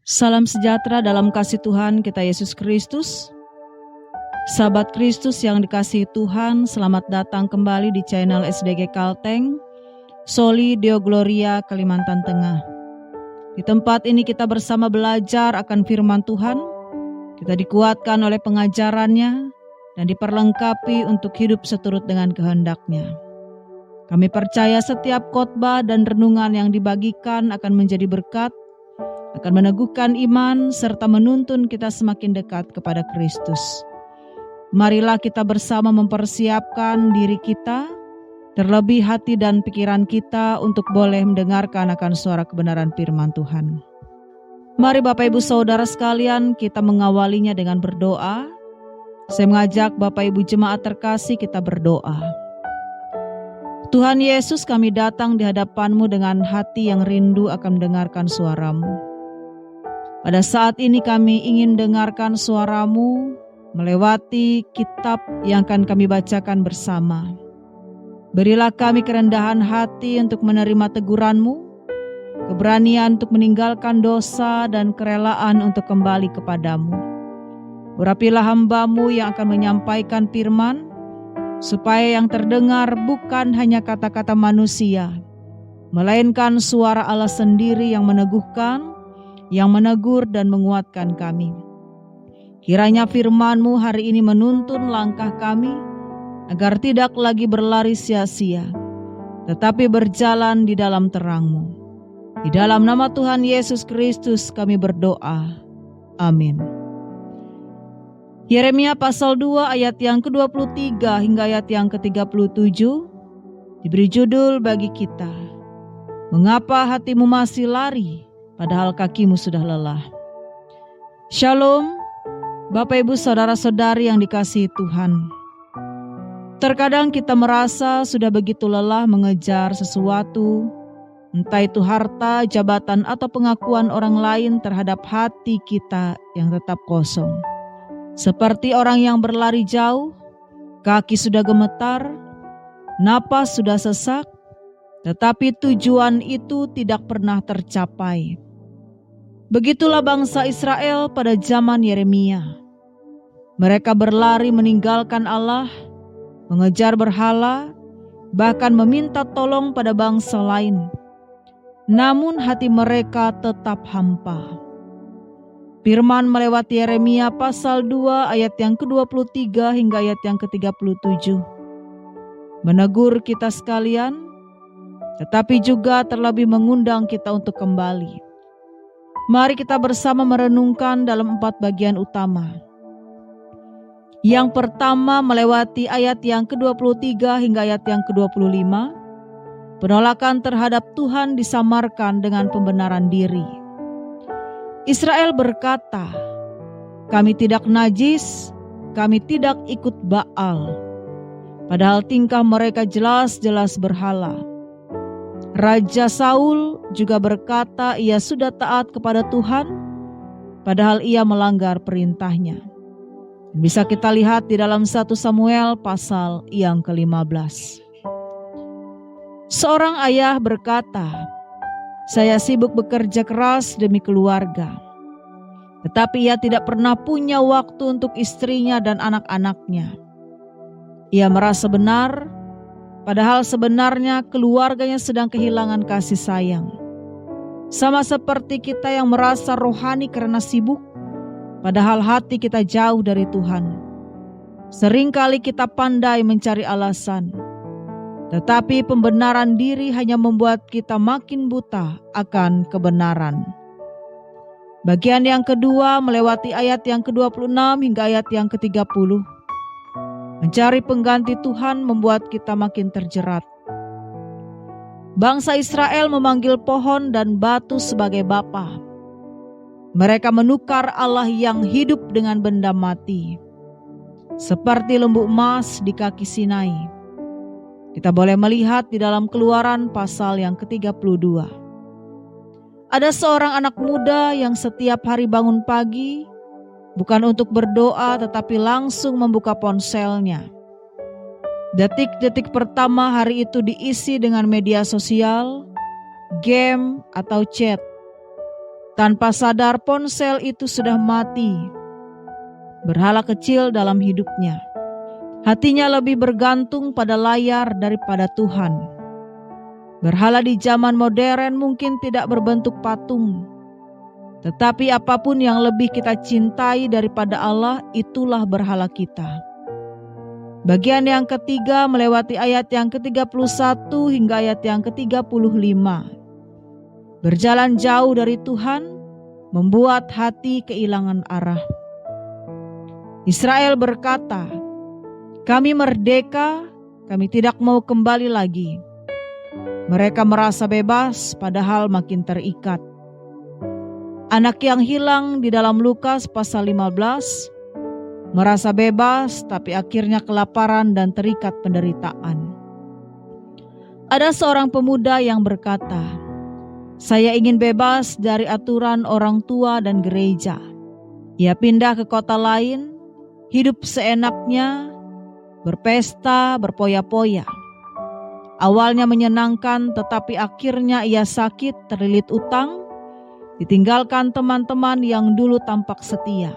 Salam sejahtera dalam kasih Tuhan kita Yesus Kristus. Sahabat Kristus yang dikasihi Tuhan, selamat datang kembali di channel SDG Kalteng, Soli Deo Gloria, Kalimantan Tengah. Di tempat ini kita bersama belajar akan firman Tuhan. Kita dikuatkan oleh pengajarannya dan diperlengkapi untuk hidup seturut dengan kehendak-Nya. Kami percaya setiap khotbah dan renungan yang dibagikan akan menjadi berkat, akan meneguhkan iman serta menuntun kita semakin dekat kepada Kristus. Marilah kita bersama mempersiapkan diri kita, terlebih hati dan pikiran kita untuk boleh mendengarkan akan suara kebenaran firman Tuhan. Mari Bapak Ibu Saudara sekalian, kita mengawalinya dengan berdoa. Saya mengajak Bapak Ibu jemaat terkasih kita berdoa. Tuhan Yesus, kami datang di hadapan-Mu dengan hati yang rindu akan mendengarkan suara-Mu. Pada saat ini kami ingin dengarkan suara-Mu melewati kitab yang akan kami bacakan bersama. Berilah kami kerendahan hati untuk menerima teguran-Mu, keberanian untuk meninggalkan dosa dan kerelaan untuk kembali kepadamu. Urapilah hamba-Mu yang akan menyampaikan firman, supaya yang terdengar bukan hanya kata-kata manusia, melainkan suara Allah sendiri yang meneguhkan, yang menegur dan menguatkan kami. Kiranya firman-Mu hari ini menuntun langkah kami, agar tidak lagi berlari sia-sia, tetapi berjalan di dalam terang-Mu. Di dalam nama Tuhan Yesus Kristus kami berdoa. Amin. Yeremia pasal 2 ayat yang ke-23 hingga ayat yang ke-37 diberi judul bagi kita, Mengapa hatimu masih lari, padahal kakimu sudah lelah. Shalom, Bapak Ibu Saudara-saudari yang dikasihi Tuhan. Terkadang kita merasa sudah begitu lelah mengejar sesuatu, entah itu harta, jabatan, atau pengakuan orang lain terhadap hati kita yang tetap kosong. Seperti orang yang berlari jauh, kaki sudah gemetar, napas sudah sesak, tetapi tujuan itu tidak pernah tercapai. Begitulah bangsa Israel pada zaman Yeremia. Mereka berlari meninggalkan Allah, mengejar berhala, bahkan meminta tolong pada bangsa lain. Namun hati mereka tetap hampa. Firman melewati Yeremia pasal 2 ayat yang ke-23 hingga ayat yang ke-37. Menegur kita sekalian, tetapi juga terlebih mengundang kita untuk kembali. Mari kita bersama merenungkan dalam 4 bagian utama. Yang pertama melewati ayat yang ke-23 hingga ayat yang ke-25. Penolakan terhadap Tuhan disamarkan dengan pembenaran diri. Israel berkata, kami tidak najis, kami tidak ikut Baal. Padahal tingkah mereka jelas-jelas berhala. Raja Saul juga berkata ia sudah taat kepada Tuhan, padahal ia melanggar perintahnya. Bisa kita lihat di dalam 1 Samuel pasal yang ke-15. Seorang ayah berkata, saya sibuk bekerja keras demi keluarga, tetapi ia tidak pernah punya waktu untuk istrinya dan anak-anaknya. Ia merasa benar, padahal sebenarnya keluarganya sedang kehilangan kasih sayang. Sama seperti kita yang merasa rohani karena sibuk, padahal hati kita jauh dari Tuhan. Seringkali kita pandai mencari alasan, tetapi pembenaran diri hanya membuat kita makin buta akan kebenaran. Bagian yang kedua melewati ayat yang ke-26 hingga ayat yang ke-30. Mencari pengganti Tuhan membuat kita makin terjerat. Bangsa Israel memanggil pohon dan batu sebagai bapa. Mereka menukar Allah yang hidup dengan benda mati, seperti lembu emas di kaki Sinai. Kita boleh melihat di dalam Keluaran pasal yang ke-32. Ada seorang anak muda yang setiap hari bangun pagi, bukan untuk berdoa tetapi langsung membuka ponselnya. Detik-detik pertama hari itu diisi dengan media sosial, game, atau chat. Tanpa sadar ponsel itu sudah mati. Berhala kecil dalam hidupnya. Hatinya lebih bergantung pada layar daripada Tuhan. Berhala di zaman modern mungkin tidak berbentuk patung. Tetapi apapun yang lebih kita cintai daripada Allah, itulah berhala kita. Bagian yang ketiga melewati ayat yang ke-31 hingga ayat yang ke-35. Berjalan jauh dari Tuhan membuat hati kehilangan arah. Israel berkata, "Kami merdeka, kami tidak mau kembali lagi." Mereka merasa bebas padahal makin terikat. Anak yang hilang di dalam Lukas pasal 15 merasa bebas tapi akhirnya kelaparan dan terikat penderitaan. Ada seorang pemuda yang berkata, "Saya ingin bebas dari aturan orang tua dan gereja." Ia pindah ke kota lain, hidup seenaknya, berpesta, berpoya-poya. Awalnya menyenangkan, tetapi akhirnya ia sakit, terlilit utang, ditinggalkan teman-teman yang dulu tampak setia.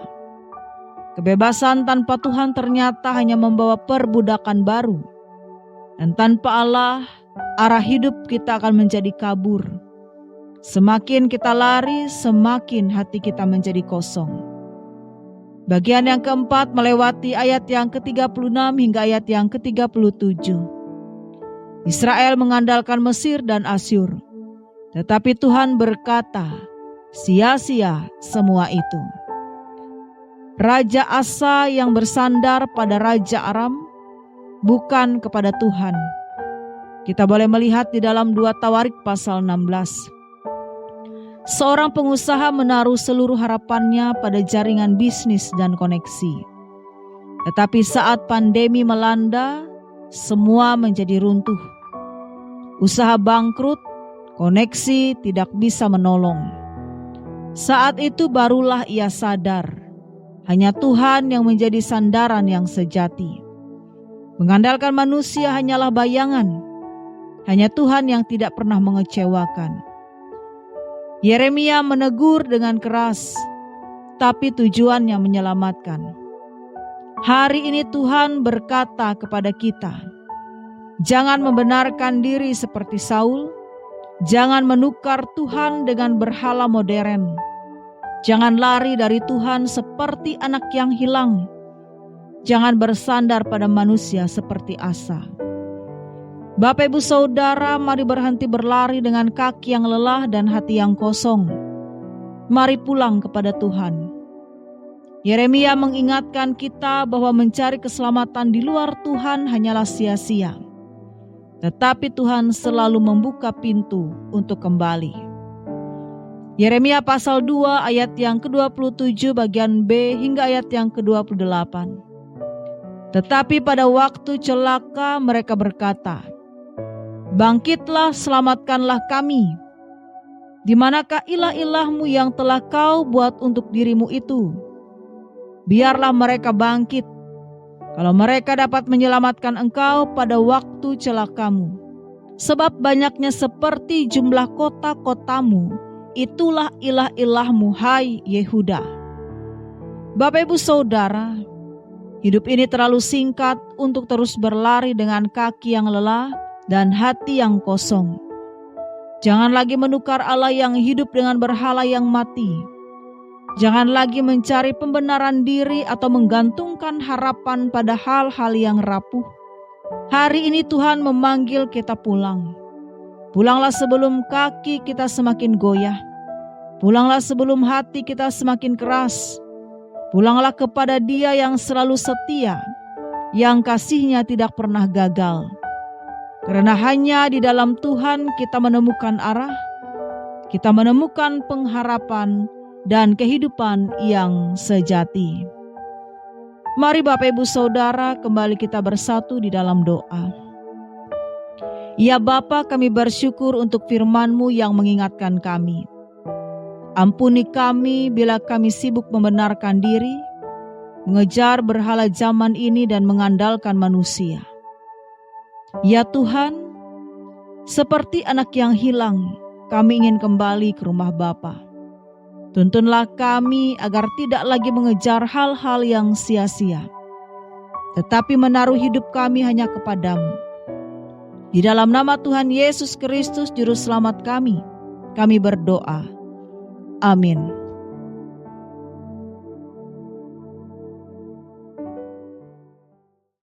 Kebebasan tanpa Tuhan ternyata hanya membawa perbudakan baru. Dan tanpa Allah, arah hidup kita akan menjadi kabur. Semakin kita lari, semakin hati kita menjadi kosong. Bagian yang keempat melewati ayat yang ke-36 hingga ayat yang ke-37. Israel mengandalkan Mesir dan Asyur. Tetapi Tuhan berkata, sia-sia semua itu. Raja Asa yang bersandar pada Raja Aram, bukan kepada Tuhan. Kita boleh melihat di dalam 2 Tawarik pasal 16. Seorang pengusaha menaruh seluruh harapannya pada jaringan bisnis dan koneksi. Tetapi saat pandemi melanda, semua menjadi runtuh. Usaha bangkrut, koneksi tidak bisa menolong. Saat itu barulah ia sadar, hanya Tuhan yang menjadi sandaran yang sejati. Mengandalkan manusia hanyalah bayangan, hanya Tuhan yang tidak pernah mengecewakan. Yeremia menegur dengan keras, tapi tujuannya menyelamatkan. Hari ini Tuhan berkata kepada kita, jangan membenarkan diri seperti Saul, jangan menukar Tuhan dengan berhala modern. Jangan lari dari Tuhan seperti anak yang hilang. Jangan bersandar pada manusia seperti Asa. Bapak Ibu Saudara, mari berhenti berlari dengan kaki yang lelah dan hati yang kosong. Mari pulang kepada Tuhan. Yeremia mengingatkan kita bahwa mencari keselamatan di luar Tuhan hanyalah sia-sia. Tetapi Tuhan selalu membuka pintu untuk kembali. Yeremia pasal 2 ayat yang ke-27 bagian B hingga ayat yang ke-28. Tetapi pada waktu celaka mereka berkata, bangkitlah, selamatkanlah kami. Di manakah ilah-ilahmu yang telah kau buat untuk dirimu itu? Biarlah mereka bangkit. Kalau mereka dapat menyelamatkan engkau pada waktu celakamu. Sebab banyaknya seperti jumlah kota-kotamu, itulah ilah-ilahmu, hai Yehuda. Bapak Ibu Saudara, hidup ini terlalu singkat untuk terus berlari dengan kaki yang lelah dan hati yang kosong. Jangan lagi menukar Allah yang hidup dengan berhala yang mati. Jangan lagi mencari pembenaran diri atau menggantungkan harapan pada hal-hal yang rapuh. Hari ini Tuhan memanggil kita pulang. Pulanglah sebelum kaki kita semakin goyah. Pulanglah sebelum hati kita semakin keras. Pulanglah kepada Dia yang selalu setia, yang kasih-Nya tidak pernah gagal. Karena hanya di dalam Tuhan kita menemukan arah, kita menemukan pengharapan dan kehidupan yang sejati. Mari Bapak Ibu Saudara, kembali kita bersatu di dalam doa. Ya Bapa, kami bersyukur untuk firman-Mu yang mengingatkan kami. Ampuni kami bila kami sibuk membenarkan diri, mengejar berhala zaman ini dan mengandalkan manusia. Ya Tuhan, seperti anak yang hilang, kami ingin kembali ke rumah Bapa. Tuntunlah kami agar tidak lagi mengejar hal-hal yang sia-sia, tetapi menaruh hidup kami hanya kepadamu. Di dalam nama Tuhan Yesus Kristus Juru Selamat kami berdoa. Amin.